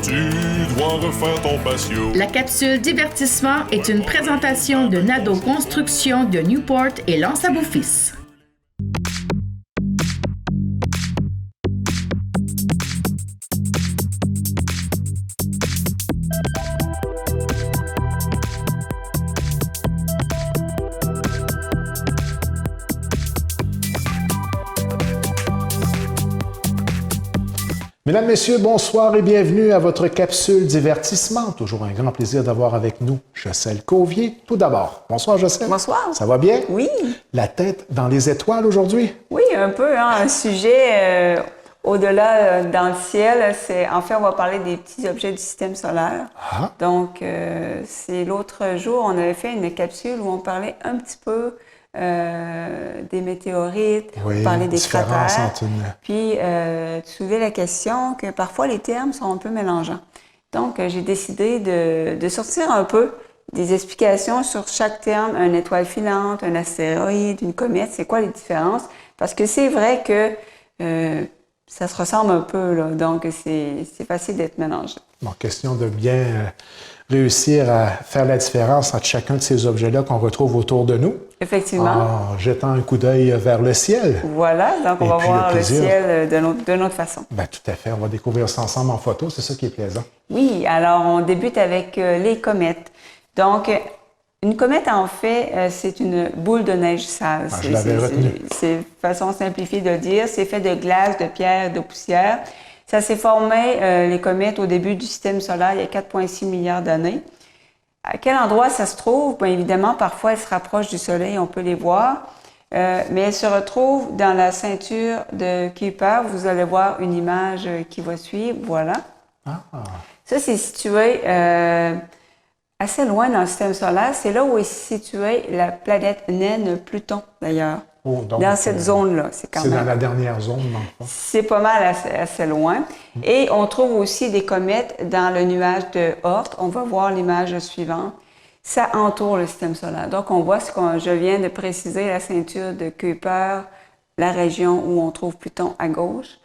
Tu dois refaire ton patio. La capsule divertissement est une présentation de Nadeau Construction de Newport et Lance à Beau-Fils. Mesdames, Messieurs, bonsoir et bienvenue à votre capsule divertissement. Toujours un grand plaisir d'avoir avec nous Jocelyne Cauvier. Tout d'abord, bonsoir Jocelyne. Bonsoir. Ça va bien? Oui. La tête dans les étoiles aujourd'hui? Oui, un peu. Un sujet au-delà dans le ciel. En fait, on va parler des petits objets du système solaire. Ah. Donc, c'est l'autre jour, on avait fait une capsule où on parlait un petit peu des météorites, oui, on parlait des cratères. Puis, tu soulevais la question que parfois les termes sont un peu mélangeants. Donc, j'ai décidé de sortir un peu des explications sur chaque terme, une étoile filante, un astéroïde, une comète, c'est quoi les différences? Parce que c'est vrai que ça se ressemble un peu, là, donc c'est facile d'être mélangé. Bon, question de bien réussir à faire la différence entre chacun de ces objets-là qu'on retrouve autour de nous. Effectivement. En jetant un coup d'œil vers le ciel. Voilà, donc on va voir le ciel d'une autre façon. Bien, tout à fait. On va découvrir ça ensemble en photo. C'est ça qui est plaisant. Oui, alors on débute avec les comètes. Donc, une comète, en fait, c'est une boule de neige sale. Ah, je l'avais retenu. C'est une façon simplifiée de le dire. C'est fait de glace, de pierre, de poussière. Ça s'est formé, les comètes, au début du système solaire, il y a 4,6 milliards d'années. À quel endroit ça se trouve? Bien évidemment, parfois, elles se rapprochent du Soleil, on peut les voir. Mais elles se retrouvent dans la ceinture de Kuiper. Vous allez voir une image qui va suivre. Voilà. Ah. Ça, c'est situé assez loin dans le système solaire. C'est là où est située la planète naine Pluton, d'ailleurs. Oh, donc, dans cette zone-là. C'est dans la dernière zone, dans le fond. C'est pas mal assez loin. Et on trouve aussi des comètes dans le nuage de Oort. On va voir l'image suivante. Ça entoure le système solaire. Donc, on voit ce que je viens de préciser, la ceinture de Kuiper, la région où on trouve Pluton à gauche,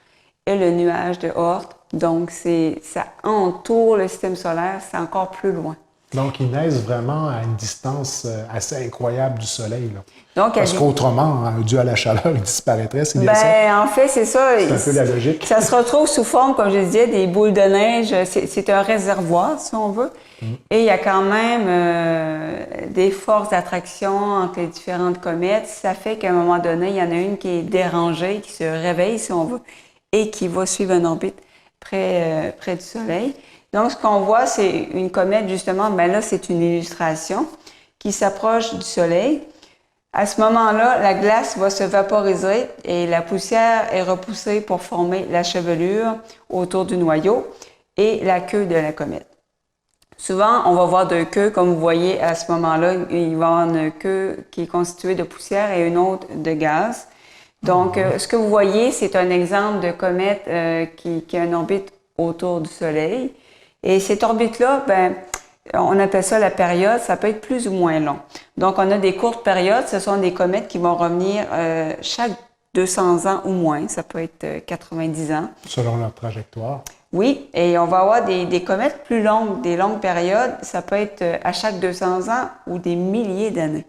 et le nuage de Oort. Donc, ça entoure le système solaire, c'est encore plus loin. Donc, ils naissent vraiment à une distance assez incroyable du Soleil. Là. Donc, parce qu'autrement, dû à la chaleur, ils disparaîtraient. C'est bien ça? En fait, c'est ça. C'est un peu la logique. Ça se retrouve sous forme, comme je disais, des boules de neige. C'est un réservoir, si on veut. Et il y a quand même des forces d'attraction entre les différentes comètes. Ça fait qu'à un moment donné, il y en a une qui est dérangée, qui se réveille, si on veut, et qui va suivre une orbite près du Soleil. Donc, ce qu'on voit, c'est une comète, justement, là, c'est une illustration qui s'approche du Soleil. À ce moment-là, la glace va se vaporiser et la poussière est repoussée pour former la chevelure autour du noyau et la queue de la comète. Souvent, on va voir deux queues, comme vous voyez à ce moment-là, il va y avoir une queue qui est constituée de poussière et une autre de gaz. Donc, ce que vous voyez, c'est un exemple de comète qui a une orbite autour du Soleil. Et cette orbite-là, on appelle ça la période, ça peut être plus ou moins long. Donc, on a des courtes périodes, ce sont des comètes qui vont revenir chaque 200 ans ou moins, ça peut être 90 ans. Selon leur trajectoire. Oui, et on va avoir des comètes plus longues, des longues périodes, ça peut être à chaque 200 ans ou des milliers d'années.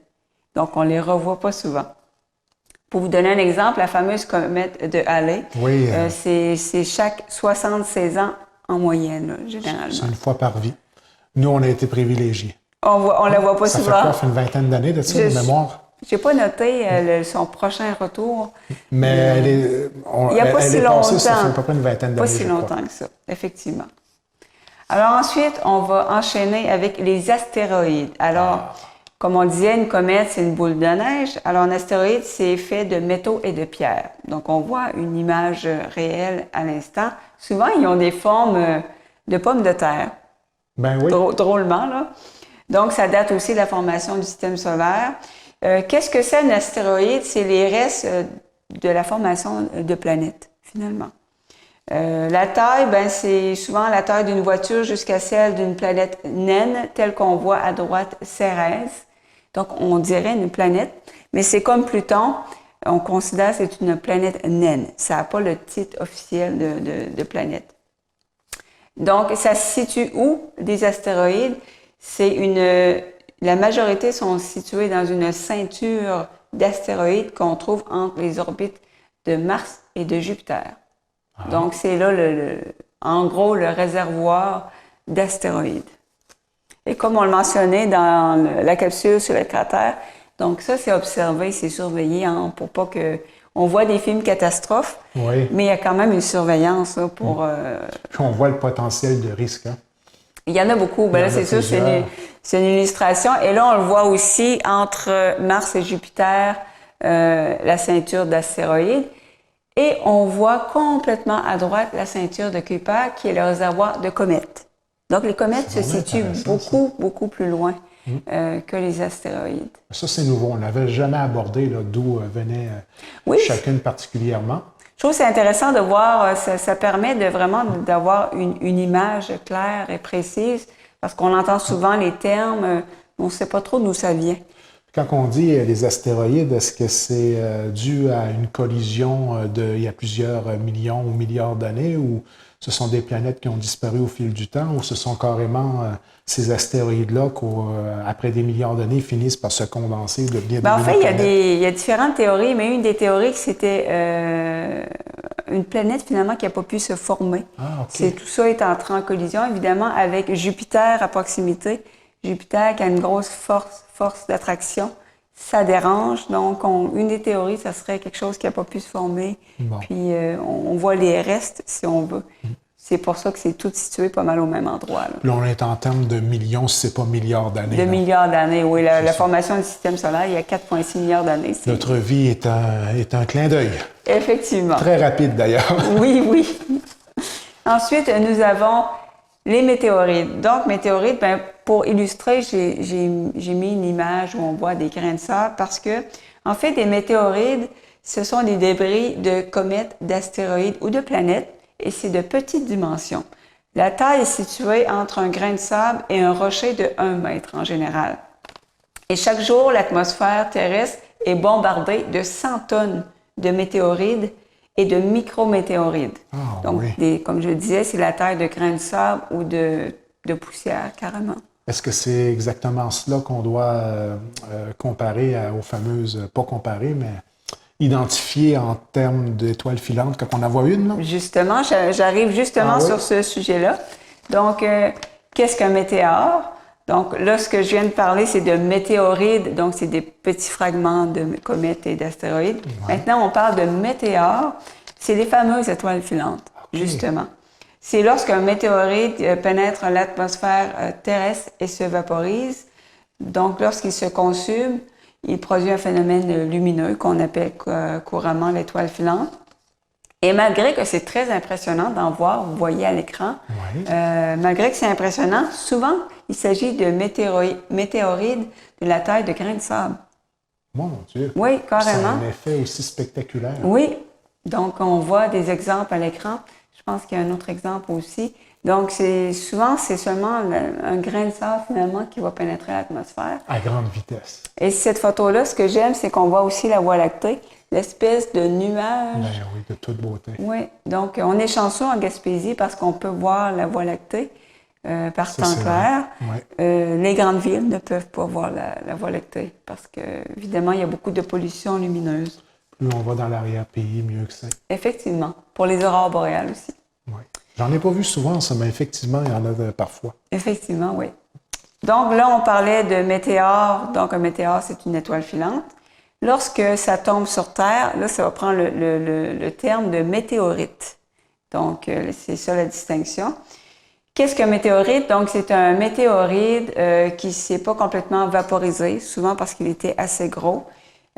Donc, on les revoit pas souvent. Pour vous donner un exemple, la fameuse comète de Halley, oui, c'est chaque 76 ans en moyenne, là, généralement. C'est une fois par vie. Nous, on a été privilégiés. On la voit pas souvent. Ça fait quoi? Ça fait une vingtaine d'années de ça, de mémoire? Je n'ai pas noté son prochain retour. Mais elle est passée, ça fait à peu près une vingtaine d'années. Pas si longtemps que ça, effectivement. Alors ensuite, on va enchaîner avec les astéroïdes. Alors, comme on le disait, une comète, c'est une boule de neige. Alors, un astéroïde, c'est fait de métaux et de pierres. Donc, on voit une image réelle à l'instant. Souvent, ils ont des formes de pommes de terre. Ben oui. Drôlement, là. Donc, ça date aussi de la formation du système solaire. Qu'est-ce que c'est un astéroïde? C'est les restes de la formation de planètes, finalement. La taille, c'est souvent la taille d'une voiture jusqu'à celle d'une planète naine, telle qu'on voit à droite Cérès. Donc, on dirait une planète, mais c'est comme Pluton, on considère que c'est une planète naine. Ça n'a pas le titre officiel de planète. Donc, ça se situe où, des astéroïdes? La majorité sont situés dans une ceinture d'astéroïdes qu'on trouve entre les orbites de Mars et de Jupiter. Donc, c'est là, en gros, le réservoir d'astéroïdes. Et comme on le mentionnait dans la capsule sur le cratère, donc ça, c'est observé, c'est surveillé pour pas que... On voit des films catastrophes, Oui. mais il y a quand même une surveillance là, pour... Puis on voit le potentiel de risque. Hein? Il y en a beaucoup. Ben là, c'est sûr, c'est une illustration. Et là, on le voit aussi entre Mars et Jupiter, la ceinture d'astéroïdes. Et on voit complètement à droite la ceinture de Kuiper, qui est le réservoir de comètes. Donc, les comètes se situent beaucoup plus loin que les astéroïdes. Ça, c'est nouveau. On n'avait jamais abordé d'où venait chacune particulièrement. Je trouve que c'est intéressant de voir, ça permet vraiment d'avoir une image claire et précise, parce qu'on entend souvent les termes, on ne sait pas trop d'où ça vient. Quand on dit les astéroïdes, est-ce que c'est dû à une collision il y a plusieurs millions ou milliards d'années, ou ce sont des planètes qui ont disparu au fil du temps, ou ce sont carrément ces astéroïdes-là qu'après des milliards d'années finissent par se condenser, devenir des en fait, planètes? il y a différentes théories, mais une des théories, c'était une planète finalement qui n'a pas pu se former. Ah, OK. Tout ça est entré en collision, évidemment, avec Jupiter à proximité. Jupiter qui a une grosse force d'attraction, ça dérange. Donc, une des théories, ça serait quelque chose qui n'a pas pu se former. Bon. Puis, on voit les restes, si on veut. C'est pour ça que c'est tout situé pas mal au même endroit. Là, on est en termes de millions, si ce n'est pas milliards d'années. De milliards d'années, oui. La formation du système solaire, il y a 4,6 milliards d'années. Notre vie est un clin d'œil. Effectivement. Très rapide, d'ailleurs. Oui. Ensuite, nous avons les météorites. Donc, météorites, pour illustrer, j'ai mis une image où on voit des grains de sable parce que, en fait, des météorites, ce sont des débris de comètes, d'astéroïdes ou de planètes et c'est de petites dimensions. La taille est située entre un grain de sable et un rocher de 1 mètre en général. Et chaque jour, l'atmosphère terrestre est bombardée de 100 tonnes de météorites et de micrométéorites. Donc, comme je le disais, c'est la taille de grains de sable ou de poussière, carrément. Est-ce que c'est exactement cela qu'on doit comparer aux fameuses, pas comparer, mais identifier en termes d'étoiles filantes quand on en voit une? Là? Justement, j'arrive justement sur ce sujet-là. Donc, qu'est-ce qu'un météore? Donc là, ce que je viens de parler, c'est de météorites, donc c'est des petits fragments de comètes et d'astéroïdes. Ouais. Maintenant, on parle de météores, c'est les fameuses étoiles filantes, justement. C'est lorsqu'un météorite pénètre l'atmosphère terrestre et se vaporise. Donc, lorsqu'il se consume, il produit un phénomène lumineux qu'on appelle couramment l'étoile filante. Et malgré que c'est très impressionnant d'en voir, vous voyez à l'écran, malgré que c'est impressionnant, souvent, il s'agit de météorites de la taille de grains de sable. Mon Dieu! Oui, carrément. C'est un effet aussi spectaculaire. Oui. Donc, on voit des exemples à l'écran. Je pense qu'il y a un autre exemple aussi. Donc, souvent, c'est seulement un grain de sable, finalement, qui va pénétrer l'atmosphère. À grande vitesse. Et cette photo-là, ce que j'aime, c'est qu'on voit aussi la Voie lactée, l'espèce de nuage. Ben oui, de toute beauté. Oui. Donc, on est chanceux en Gaspésie parce qu'on peut voir la Voie lactée par temps clair. Ouais. Les grandes villes ne peuvent pas voir la Voie lactée parce que, évidemment, il y a beaucoup de pollution lumineuse. Plus on va dans l'arrière-pays, mieux que c'est. Effectivement. Pour les aurores boréales aussi. Oui. J'en ai pas vu souvent, ça, mais effectivement, il y en a parfois. Effectivement, oui. Donc là, on parlait de météore. Donc, un météore, c'est une étoile filante. Lorsque ça tombe sur Terre, là, ça va prendre le terme de météorite. Donc, c'est ça la distinction. Qu'est-ce qu'un météorite? Donc, c'est un météorite qui ne s'est pas complètement vaporisé, souvent parce qu'il était assez gros.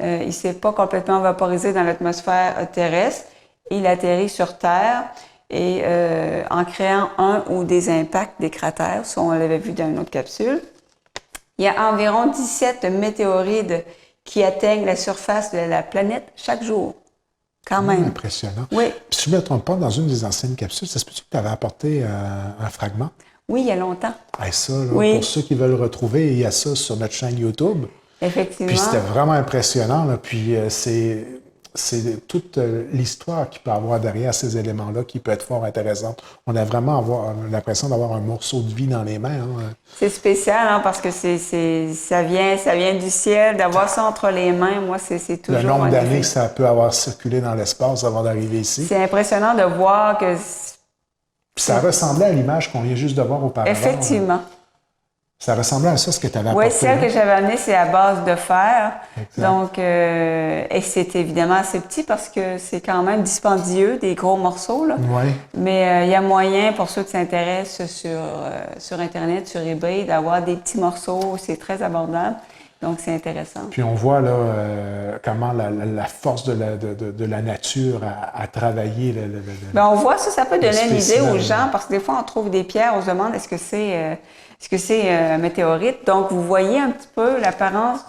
Il ne s'est pas complètement vaporisé dans l'atmosphère terrestre. Il atterrit sur Terre et en créant un ou des impacts des cratères, ça on l'avait vu dans une autre capsule. Il y a environ 17 météorites qui atteignent la surface de la planète chaque jour. Quand même. Impressionnant. Oui. Puis, si je ne me trompe pas, dans une des anciennes capsules, ça se peut-tu que tu avais apporté un fragment? Oui, il y a longtemps. Ah, ça, là, pour ceux qui veulent le retrouver, il y a ça sur notre chaîne YouTube. Effectivement. Puis c'était vraiment impressionnant. Là. Puis c'est toute l'histoire qu'il peut avoir derrière ces éléments-là qui peut être fort intéressante. On a vraiment l'impression d'avoir un morceau de vie dans les mains. Hein. C'est spécial, hein, parce que ça vient du ciel, d'avoir ça entre les mains, moi, c'est toujours... Le nombre d'années que ça peut avoir circulé dans l'espace avant d'arriver ici. C'est impressionnant de voir que... Puis ça ressemblait à l'image qu'on vient juste de voir auparavant. Effectivement. Ça ressemblait à ça, ce que tu avais apporté. Oui, celle que j'avais amenée, c'est à base de fer. Exact. Donc, et c'est évidemment assez petit parce que c'est quand même dispendieux, des gros morceaux, là. Oui. Mais il y a moyen, pour ceux qui s'intéressent sur Internet, sur eBay, d'avoir des petits morceaux. C'est très abordable. Donc, c'est intéressant. Puis on voit là comment la force de la nature a travaillé. Bien, on voit ça, ça peut donner une idée aux spécimen. gens, parce que des fois, on trouve des pierres, on se demande est-ce que c'est un météorite. Donc, vous voyez un petit peu l'apparence.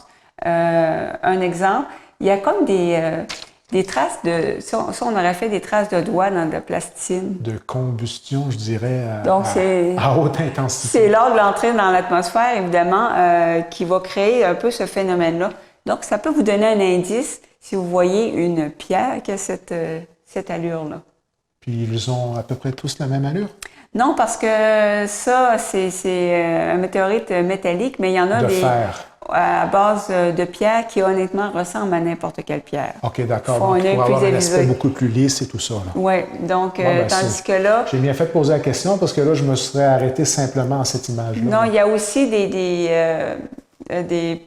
Un exemple, il y a comme des traces de... Ça, on aurait fait des traces de doigts dans de la plastine. De combustion, je dirais, Donc, à haute intensité. C'est lors de l'entrée dans l'atmosphère, évidemment, qui va créer un peu ce phénomène-là. Donc, ça peut vous donner un indice si vous voyez une pierre qui a cette allure-là. Puis ils ont à peu près tous la même allure? Non, parce que ça, c'est un météorite métallique, mais il y en a De des fer. à base de pierre qui, honnêtement, ressemblent à n'importe quelle pierre. OK, d'accord. Font Donc, un œil pour avoir plus un aspect avisé. beaucoup plus lisse et tout ça. Oui, donc, ben, tandis que là... J'ai bien fait de poser la question parce que là, je me serais arrêté simplement à cette image-là. Non, il y a aussi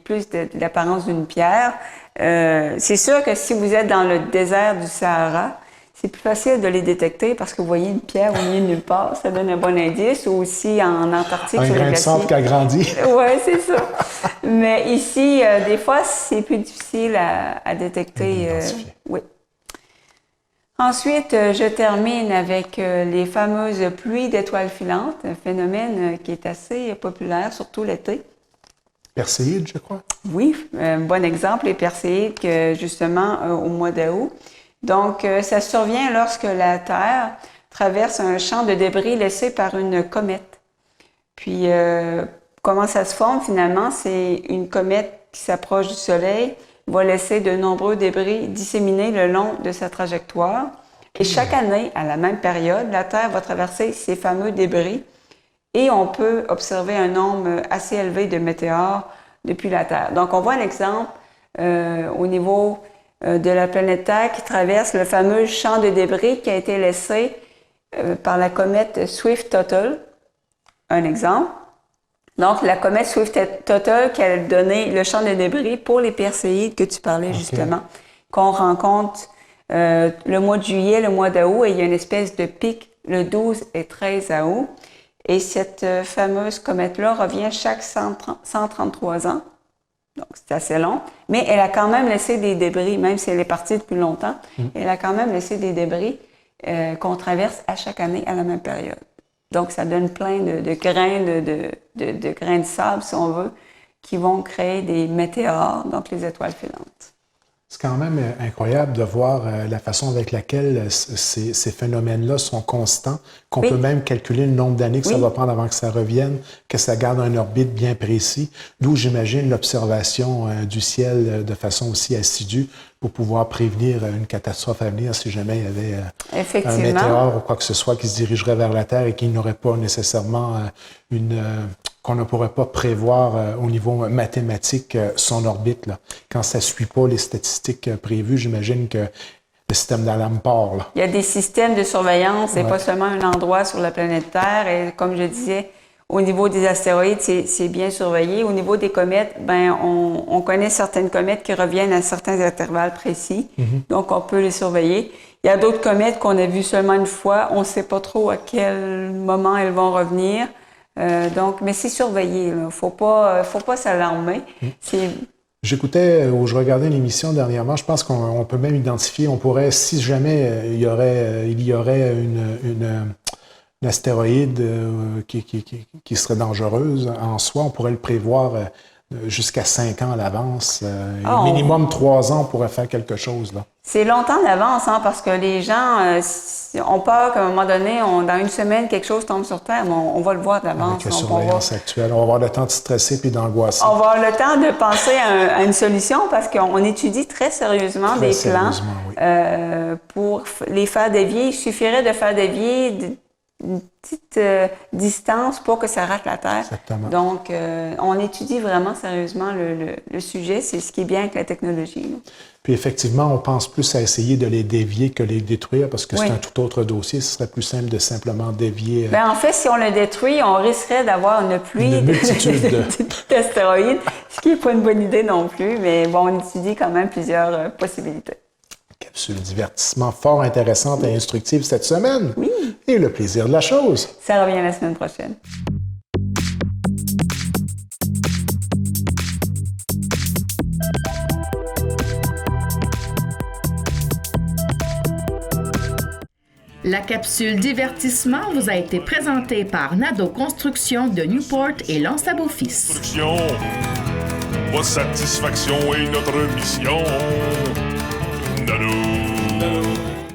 plus de l'apparence d'une pierre. C'est sûr que si vous êtes dans le désert du Sahara, c'est plus facile de les détecter parce que vous voyez une pierre au milieu de nulle part, ça donne un bon indice. Ou aussi en Antarctique, Un sur les grain de sable qui glaciers. a grandi. Oui, c'est ça. Mais ici, des fois, c'est plus difficile à détecter. Identifier. Oui. Ensuite, je termine avec les fameuses pluies d'étoiles filantes, un phénomène qui est assez populaire, surtout l'été. Perséide, je crois. Oui, un bon exemple, les perséides, justement, au mois d'août. Donc, ça survient lorsque la Terre traverse un champ de débris laissé par une comète. Puis, comment ça se forme finalement? C'est une comète qui s'approche du Soleil, va laisser de nombreux débris disséminés le long de sa trajectoire. Et chaque année, à la même période, la Terre va traverser ces fameux débris et on peut observer un nombre assez élevé de météores depuis la Terre. Donc, on voit un exemple au niveau de la planète Terre qui traverse le fameux champ de débris qui a été laissé par la comète Swift-Tuttle. Un exemple. Donc, la comète Swift-Tuttle qui a donné le champ de débris pour les perséides que tu parlais justement, qu'on rencontre le mois de juillet, le mois d'août, et il y a une espèce de pic le 12 et 13 août. Et cette fameuse comète-là revient chaque 133 ans. Donc, c'est assez long. Mais elle a quand même laissé des débris, même si elle est partie depuis longtemps, elle a quand même laissé des débris qu'on traverse à chaque année à la même période. Donc, ça donne plein de grains de grains de sable, si on veut, qui vont créer des météores, donc les étoiles filantes. C'est quand même incroyable de voir la façon avec laquelle ces phénomènes-là sont constants, qu'on peut même calculer le nombre d'années que ça va prendre avant que ça revienne, que ça garde un orbite bien précis, d'où j'imagine l'observation du ciel de façon aussi assidue pour pouvoir prévenir une catastrophe à venir si jamais il y avait un météore ou quoi que ce soit qui se dirigerait vers la Terre et qui n'aurait pas nécessairement qu'on ne pourrait pas prévoir au niveau mathématique son orbite. Là. Quand ça ne suit pas les statistiques prévues, j'imagine que le système d'alarme part. Là. Il y a des systèmes de surveillance, c'est pas seulement un endroit sur la planète Terre. Et comme je disais, au niveau des astéroïdes, c'est bien surveillé. Au niveau des comètes, ben on connaît certaines comètes qui reviennent à certains intervalles précis, donc on peut les surveiller. Il y a d'autres comètes qu'on a vues seulement une fois, on ne sait pas trop à quel moment elles vont revenir. Donc, mais c'est surveillé. Il ne faut pas s'alarmer. J'écoutais ou je regardais l'émission dernièrement. Je pense qu'on peut même identifier. On pourrait, si jamais il y aurait une astéroïde qui serait dangereuse en soi, on pourrait le prévoir jusqu'à 5 ans à l'avance. Ah, minimum 3 ans, on pourrait faire quelque chose, là. C'est longtemps d'avance, hein, parce que les gens ont peur qu'à un moment donné, dans une semaine, quelque chose tombe sur Terre, mais on va le voir d'avance. Avec la surveillance actuelle, on va avoir le temps de stresser puis d'angoisser. On va avoir le temps de penser à une solution parce qu'on étudie très sérieusement des plans oui. Pour les faire dévier. Il suffirait de faire dévier une petite distance pour que ça rate la Terre. Exactement. Donc, on étudie vraiment sérieusement le sujet. C'est ce qui est bien avec la technologie. Là. Puis effectivement, on pense plus à essayer de les dévier que les détruire parce que oui. c'est un tout autre dossier. Ce serait plus simple de simplement dévier. Bien, en fait, si on le détruit, on risquerait d'avoir une pluie une multitude d'astéroïdes, ce qui n'est pas une bonne idée non plus. Mais bon, on étudie quand même plusieurs possibilités. Capsule divertissement fort intéressante et instructive cette semaine. Oui. Et le plaisir de la chose. Ça revient la semaine prochaine. La capsule divertissement vous a été présentée par Nadeau Construction de Newport et L'Anse-à-Beaufils. Votre satisfaction est notre mission.